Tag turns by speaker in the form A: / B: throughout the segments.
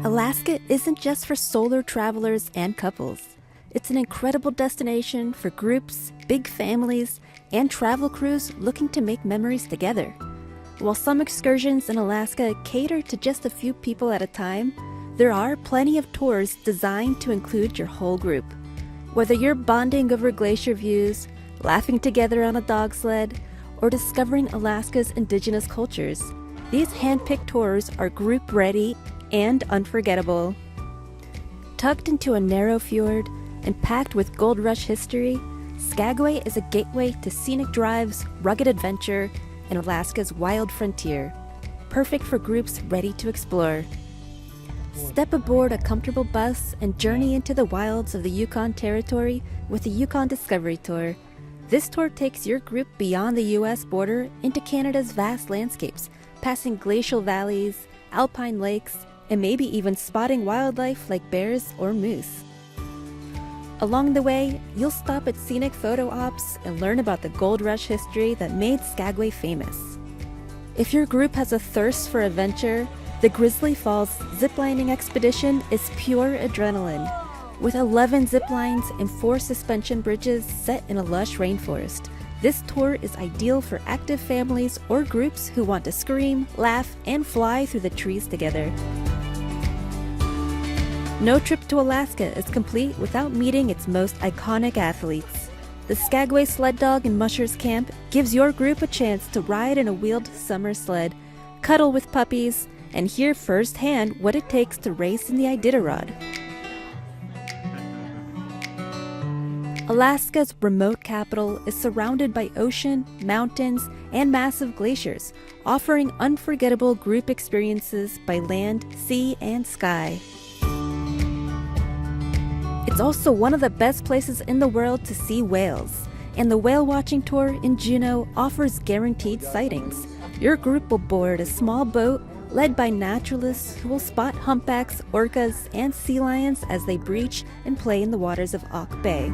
A: Alaska isn't just for solo travelers and couples. It's an incredible destination for groups, big families, and travel crews looking to make memories together. While some excursions in Alaska cater to just a few people at a time, there are plenty of tours designed to include your whole group. Whether you're bonding over glacier views, laughing together on a dog sled, or discovering Alaska's indigenous cultures, these hand-picked tours are group-ready and unforgettable. Tucked into a narrow fjord and packed with gold rush history, Skagway is a gateway to scenic drives, rugged adventure, and Alaska's wild frontier, perfect for groups ready to explore. Step aboard a comfortable bus and journey into the wilds of the Yukon Territory with the Yukon Discovery Tour. This tour takes your group beyond the U.S. border into Canada's vast landscapes, passing glacial valleys, alpine lakes, and maybe even spotting wildlife like bears or moose. Along the way, you'll stop at scenic photo ops and learn about the gold rush history that made Skagway famous. If your group has a thirst for adventure, the Grizzly Falls Ziplining expedition is pure adrenaline. With 11 zip lines and 4 suspension bridges set in a lush rainforest, this tour is ideal for active families or groups who want to scream, laugh, and fly through the trees together. No trip to Alaska is complete without meeting its most iconic athletes. The Skagway Sled Dog and Mushers Camp gives your group a chance to ride in a wheeled summer sled, cuddle with puppies, and hear firsthand what it takes to race in the Iditarod. Alaska's remote capital is surrounded by ocean, mountains, and massive glaciers, offering unforgettable group experiences by land, sea, and sky. It's also one of the best places in the world to see whales, and the whale watching tour in Juneau offers guaranteed sightings. Your group will board a small boat led by naturalists who will spot humpbacks, orcas, and sea lions as they breach and play in the waters of Auk Bay.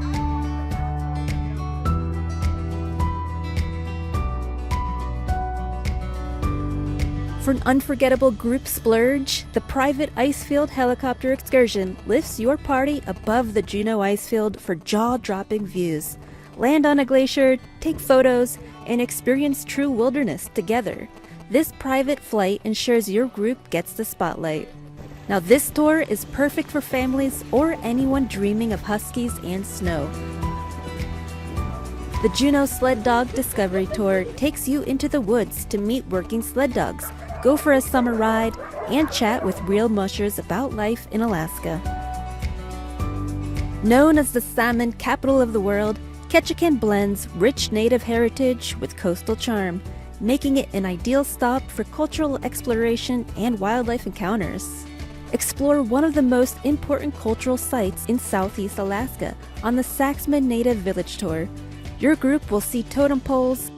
A: For an unforgettable group splurge, the private icefield helicopter excursion lifts your party above the Juneau icefield for jaw-dropping views. Land on a glacier, take photos, and experience true wilderness together. This private flight ensures your group gets the spotlight. Now this tour is perfect for families or anyone dreaming of huskies and snow. The Juneau Sled Dog Discovery Tour takes you into the woods to meet working sled dogs, go for a summer ride, and chat with real mushers about life in Alaska. Known as the salmon capital of the world, Ketchikan blends rich native heritage with coastal charm, making it an ideal stop for cultural exploration and wildlife encounters. Explore one of the most important cultural sites in Southeast Alaska on the Saxman Native Village Tour. Your group will see totem poles,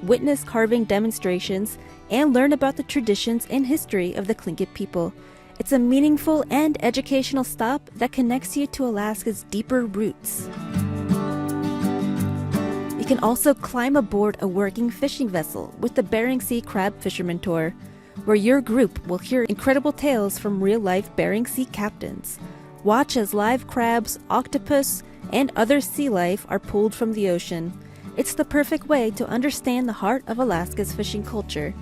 A: witness carving demonstrations, and learn about the traditions and history of the Tlingit people. It's a meaningful and educational stop that connects you to Alaska's deeper roots. You can also climb aboard a working fishing vessel with the Bering Sea Crab Fisherman Tour, where your group will hear incredible tales from real-life Bering Sea captains. Watch as live crabs, octopus, and other sea life are pulled from the ocean. It's the perfect way to understand the heart of Alaska's fishing culture.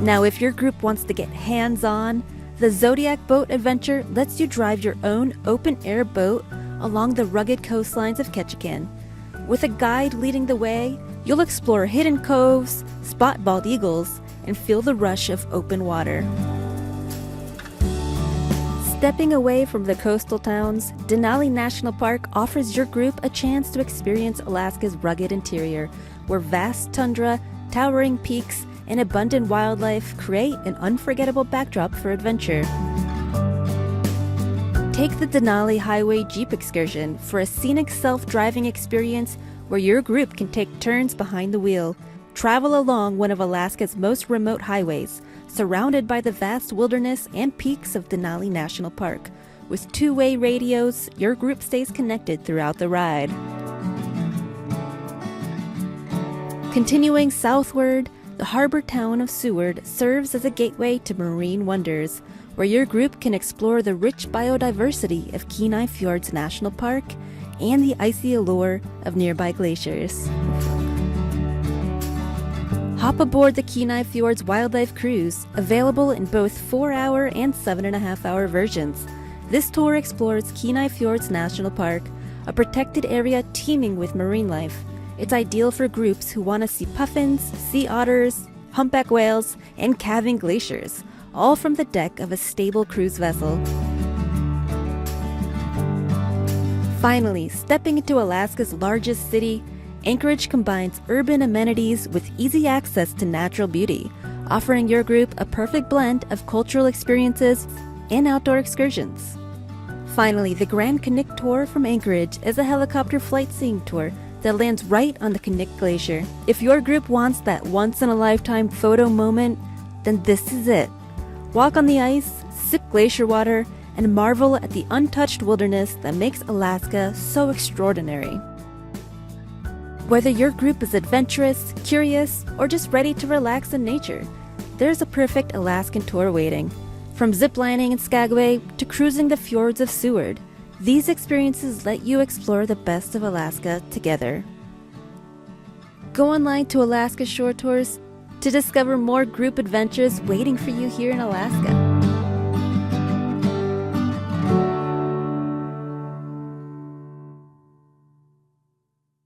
A: Now, if your group wants to get hands-on, the Zodiac boat adventure lets you drive your own open-air boat along the rugged coastlines of Ketchikan. With a guide leading the way, you'll explore hidden coves, spot bald eagles, and feel the rush of open water. Stepping away from the coastal towns, Denali National Park offers your group a chance to experience Alaska's rugged interior, where vast tundra, towering peaks, and abundant wildlife create an unforgettable backdrop for adventure. Take the Denali Highway Jeep excursion for a scenic self-driving experience where your group can take turns behind the wheel. Travel along one of Alaska's most remote highways, surrounded by the vast wilderness and peaks of Denali National Park. With two-way radios, your group stays connected throughout the ride. Continuing southward, The harbor town of Seward serves as a gateway to marine wonders, where your group can explore the rich biodiversity of Kenai Fjords National Park and the icy allure of nearby glaciers. Hop aboard the Kenai Fjords Wildlife Cruise, available in both 4-hour and 7.5-hour versions. This tour explores Kenai Fjords National Park, a protected area teeming with marine life. It's ideal for groups who want to see puffins, sea otters, humpback whales, and calving glaciers, all from the deck of a stable cruise vessel. Finally, stepping into Alaska's largest city, Anchorage combines urban amenities with easy access to natural beauty, offering your group a perfect blend of cultural experiences and outdoor excursions. Finally, the Grand Knick Tour from Anchorage is a helicopter flight seeing tour that lands right on the Knick Glacier. If your group wants that once-in-a-lifetime photo moment, then this is it. Walk on the ice, sip glacier water, and marvel at the untouched wilderness that makes Alaska so extraordinary. Whether your group is adventurous, curious, or just ready to relax in nature, there's a perfect Alaskan tour waiting. From ziplining in Skagway to cruising the fjords of Seward, these experiences let you explore the best of Alaska together. Go online to Alaska Shore Tours to discover more group adventures waiting for you here in Alaska.